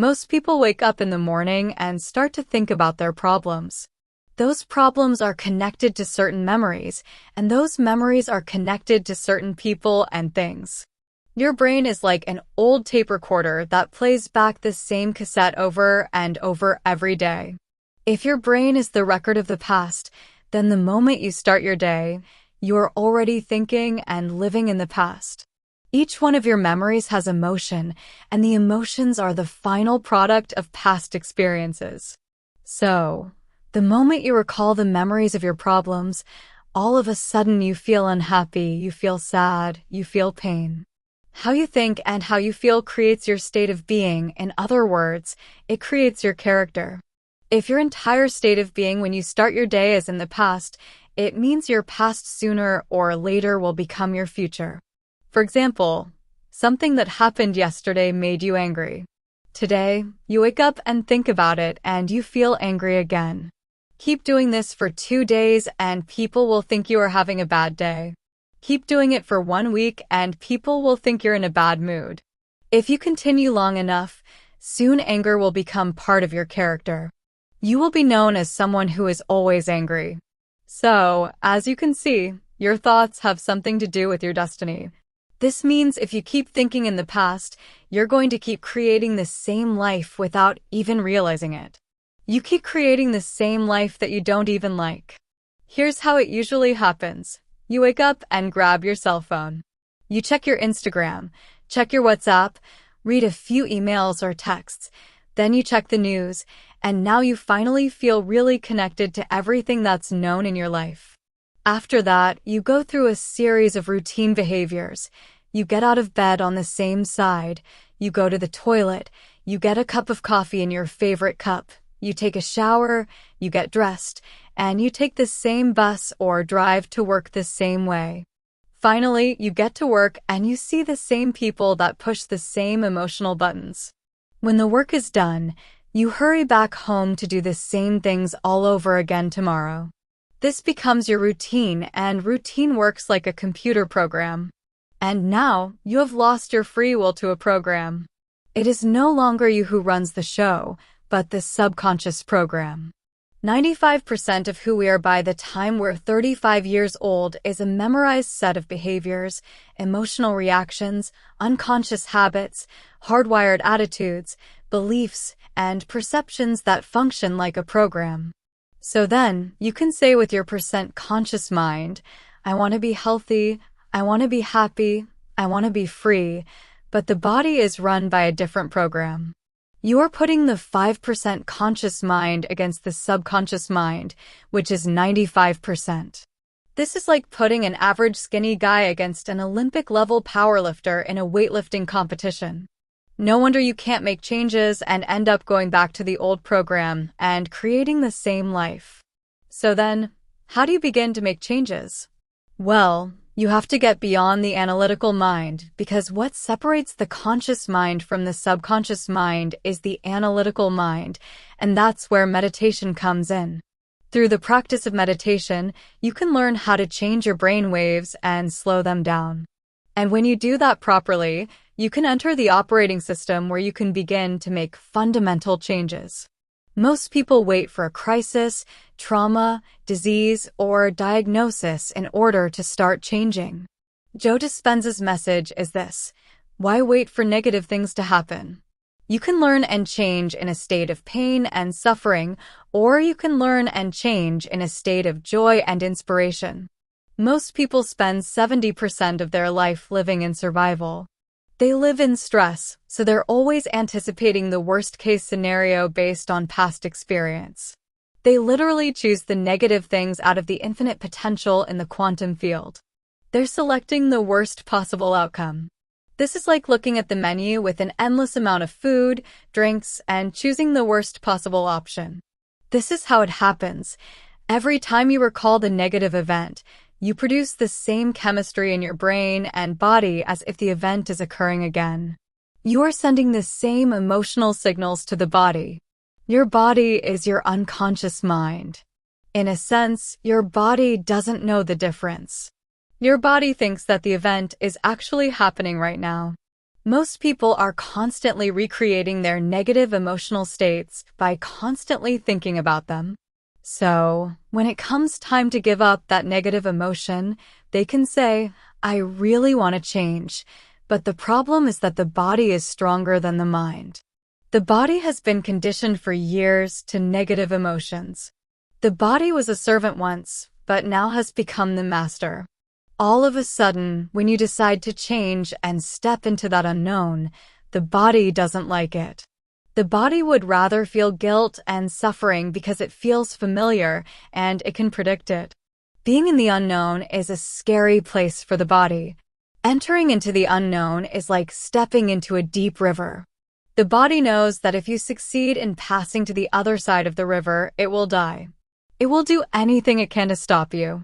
Most people wake up in the morning and start to think about their problems. Those problems are connected to certain memories, and those memories are connected to certain people and things. Your brain is like an old tape recorder that plays back the same cassette over and over every day. If your brain is the record of the past, then the moment you start your day, you're already thinking and living in the past. Each one of your memories has emotion, and the emotions are the final product of past experiences. So, the moment you recall the memories of your problems, all of a sudden you feel unhappy, you feel sad, you feel pain. How you think and how you feel creates your state of being. In other words, it creates your character. If your entire state of being when you start your day is in the past, it means your past sooner or later will become your future. For example, something that happened yesterday made you angry. Today, you wake up and think about it and you feel angry again. Keep doing this for 2 days and people will think you are having a bad day. Keep doing it for 1 week and people will think you're in a bad mood. If you continue long enough, soon anger will become part of your character. You will be known as someone who is always angry. So, as you can see, your thoughts have something to do with your destiny. This means if you keep thinking in the past, you're going to keep creating the same life without even realizing it. You keep creating the same life that you don't even like. Here's how it usually happens. You wake up and grab your cell phone. You check your Instagram, check your WhatsApp, read a few emails or texts, then you check the news, and now you finally feel really connected to everything that's known in your life. After that, you go through a series of routine behaviors. You get out of bed on the same side, you go to the toilet, you get a cup of coffee in your favorite cup, you take a shower, you get dressed, and you take the same bus or drive to work the same way. Finally, you get to work and you see the same people that push the same emotional buttons. When the work is done, you hurry back home to do the same things all over again tomorrow. This becomes your routine, and routine works like a computer program. And now, you have lost your free will to a program. It is no longer you who runs the show, but the subconscious program. 95% of who we are by the time we're 35 years old is a memorized set of behaviors, emotional reactions, unconscious habits, hardwired attitudes, beliefs, and perceptions that function like a program. So then, you can say with your conscious mind, I want to be healthy, I want to be happy, I want to be free, but the body is run by a different program. You are putting the 5% conscious mind against the subconscious mind, which is 95%. This is like putting an average skinny guy against an Olympic-level powerlifter in a weightlifting competition. No wonder you can't make changes and end up going back to the old program and creating the same life. So then, how do you begin to make changes? Well, you have to get beyond the analytical mind, because what separates the conscious mind from the subconscious mind is the analytical mind, and that's where meditation comes in. Through the practice of meditation, you can learn how to change your brain waves and slow them down. And when you do that properly, you can enter the operating system where you can begin to make fundamental changes. Most people wait for a crisis, trauma, disease, or diagnosis in order to start changing. Joe Dispenza's message is this: why wait for negative things to happen? You can learn and change in a state of pain and suffering, or you can learn and change in a state of joy and inspiration. Most people spend 70% of their life living in survival. They live in stress, so they're always anticipating the worst-case scenario based on past experience. They literally choose the negative things out of the infinite potential in the quantum field. They're selecting the worst possible outcome. This is like looking at the menu with an endless amount of food, drinks, and choosing the worst possible option. This is how it happens. Every time you recall the negative event, you produce the same chemistry in your brain and body as if the event is occurring again. You are sending the same emotional signals to the body. Your body is your unconscious mind. In a sense, your body doesn't know the difference. Your body thinks that the event is actually happening right now. Most people are constantly recreating their negative emotional states by constantly thinking about them. So, when it comes time to give up that negative emotion, they can say, I really want to change. But the problem is that the body is stronger than the mind. The body has been conditioned for years to negative emotions. The body was a servant once, but now has become the master. All of a sudden, when you decide to change and step into that unknown, the body doesn't like it. The body would rather feel guilt and suffering because it feels familiar and it can predict it. Being in the unknown is a scary place for the body. Entering into the unknown is like stepping into a deep river. The body knows that if you succeed in passing to the other side of the river, it will die. It will do anything it can to stop you.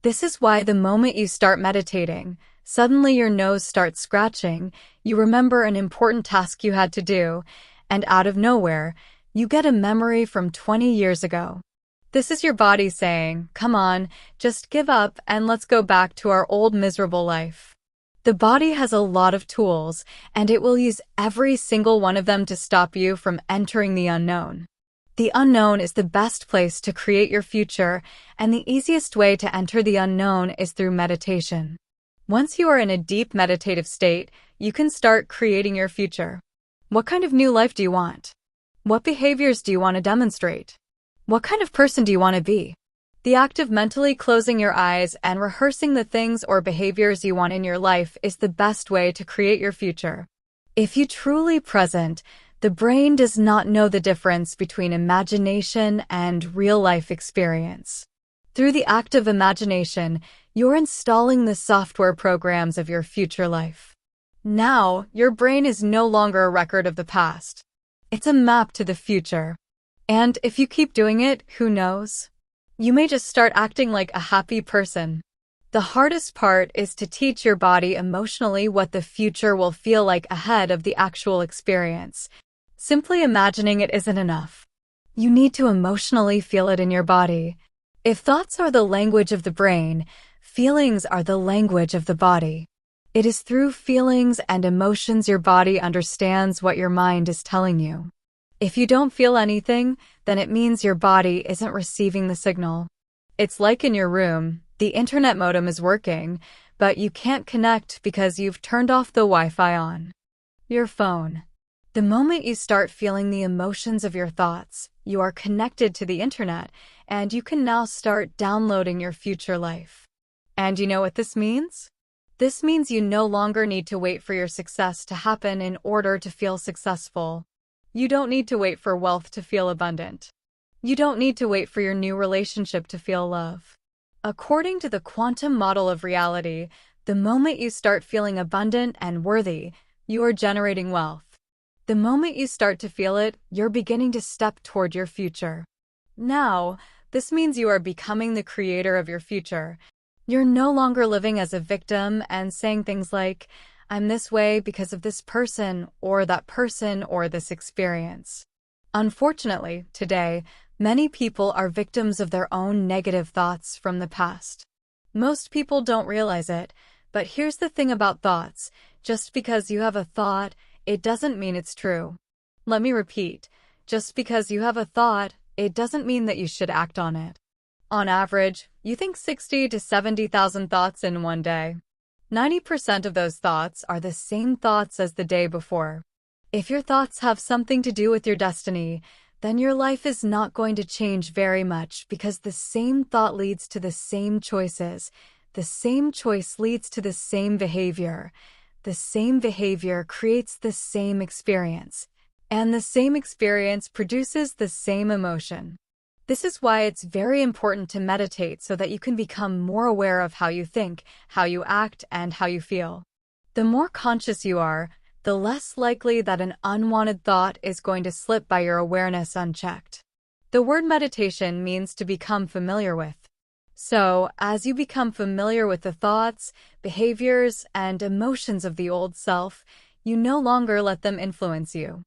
This is why the moment you start meditating, suddenly your nose starts scratching, you remember an important task you had to do, and out of nowhere, you get a memory from 20 years ago. This is your body saying, come on, just give up and let's go back to our old miserable life. The body has a lot of tools, and it will use every single one of them to stop you from entering the unknown. The unknown is the best place to create your future, and the easiest way to enter the unknown is through meditation. Once you are in a deep meditative state, you can start creating your future. What kind of new life do you want? What behaviors do you want to demonstrate? What kind of person do you want to be? The act of mentally closing your eyes and rehearsing the things or behaviors you want in your life is the best way to create your future. If you truly present, the brain does not know the difference between imagination and real-life experience. Through the act of imagination, you're installing the software programs of your future life. Now, your brain is no longer a record of the past. It's a map to the future. And if you keep doing it, who knows? You may just start acting like a happy person. The hardest part is to teach your body emotionally what the future will feel like ahead of the actual experience. Simply imagining it isn't enough. You need to emotionally feel it in your body. If thoughts are the language of the brain, feelings are the language of the body. It is through feelings and emotions your body understands what your mind is telling you. If you don't feel anything, then it means your body isn't receiving the signal. It's like in your room, the internet modem is working, but you can't connect because you've turned off the Wi-Fi on your phone. The moment you start feeling the emotions of your thoughts, you are connected to the internet, and you can now start downloading your future life. And you know what this means? This means you no longer need to wait for your success to happen in order to feel successful. You don't need to wait for wealth to feel abundant. You don't need to wait for your new relationship to feel love. According to the quantum model of reality, the moment you start feeling abundant and worthy, you are generating wealth. The moment you start to feel it, you're beginning to step toward your future. Now, this means you are becoming the creator of your future. You're no longer living as a victim and saying things like, I'm this way because of this person or this experience. Unfortunately, today, many people are victims of their own negative thoughts from the past. Most people don't realize it, but here's the thing about thoughts. Just because you have a thought, it doesn't mean it's true. Let me repeat. Just because you have a thought, it doesn't mean that you should act on it. On average, you think 60 to 70,000 thoughts in one day. 90% of those thoughts are the same thoughts as the day before. If your thoughts have something to do with your destiny, then your life is not going to change very much because the same thought leads to the same choices. The same choice leads to the same behavior. The same behavior creates the same experience. And the same experience produces the same emotion. This is why it's very important to meditate so that you can become more aware of how you think, how you act, and how you feel. The more conscious you are, the less likely that an unwanted thought is going to slip by your awareness unchecked. The word meditation means to become familiar with. So, as you become familiar with the thoughts, behaviors, and emotions of the old self, you no longer let them influence you.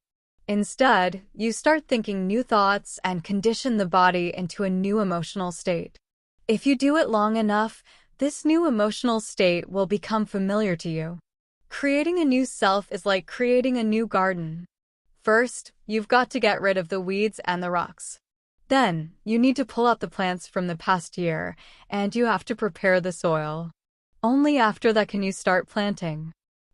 Instead, you start thinking new thoughts and condition the body into a new emotional state. If you do it long enough, this new emotional state will become familiar to you. Creating a new self is like creating a new garden. First, you've got to get rid of the weeds and the rocks. Then, you need to pull out the plants from the past year, and you have to prepare the soil. Only after that can you start planting.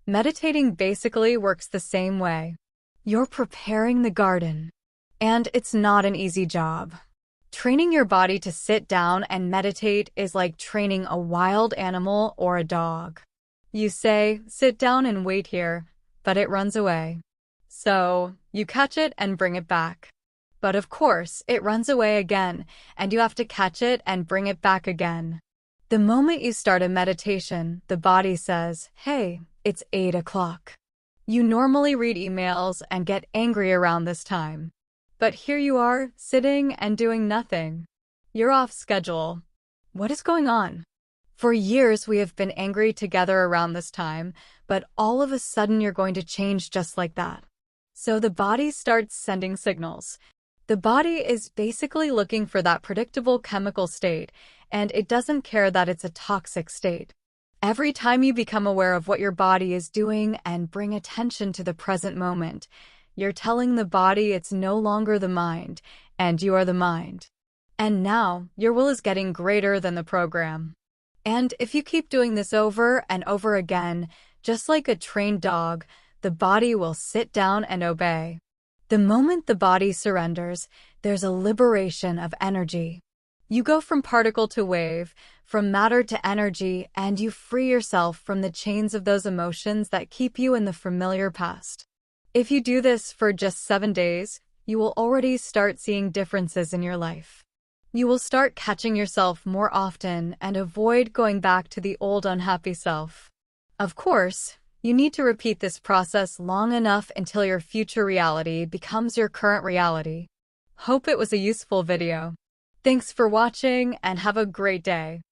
Meditating basically works the same way. You're preparing the garden. And it's not an easy job. Training your body to sit down and meditate is like training a wild animal or a dog. You say, sit down and wait here, but it runs away. So, you catch it and bring it back. But of course, it runs away again, and you have to catch it and bring it back again. The moment you start a meditation, the body says, hey, it's 8 o'clock. You normally read emails and get angry around this time. But here you are, sitting and doing nothing. You're off schedule. What is going on? For years we have been angry together around this time, but all of a sudden you're going to change just like that. So the body starts sending signals. The body is basically looking for that predictable chemical state, and it doesn't care that it's a toxic state. Every time you become aware of what your body is doing and bring attention to the present moment, you're telling the body it's no longer the mind, and you are the mind. And now, your will is getting greater than the program. And if you keep doing this over and over again, just like a trained dog, the body will sit down and obey. The moment the body surrenders, there's a liberation of energy. You go from particle to wave, from matter to energy, and you free yourself from the chains of those emotions that keep you in the familiar past. If you do this for just 7 days, you will already start seeing differences in your life. You will start catching yourself more often and avoid going back to the old unhappy self. Of course, you need to repeat this process long enough until your future reality becomes your current reality. Hope it was a useful video. Thanks for watching and have a great day.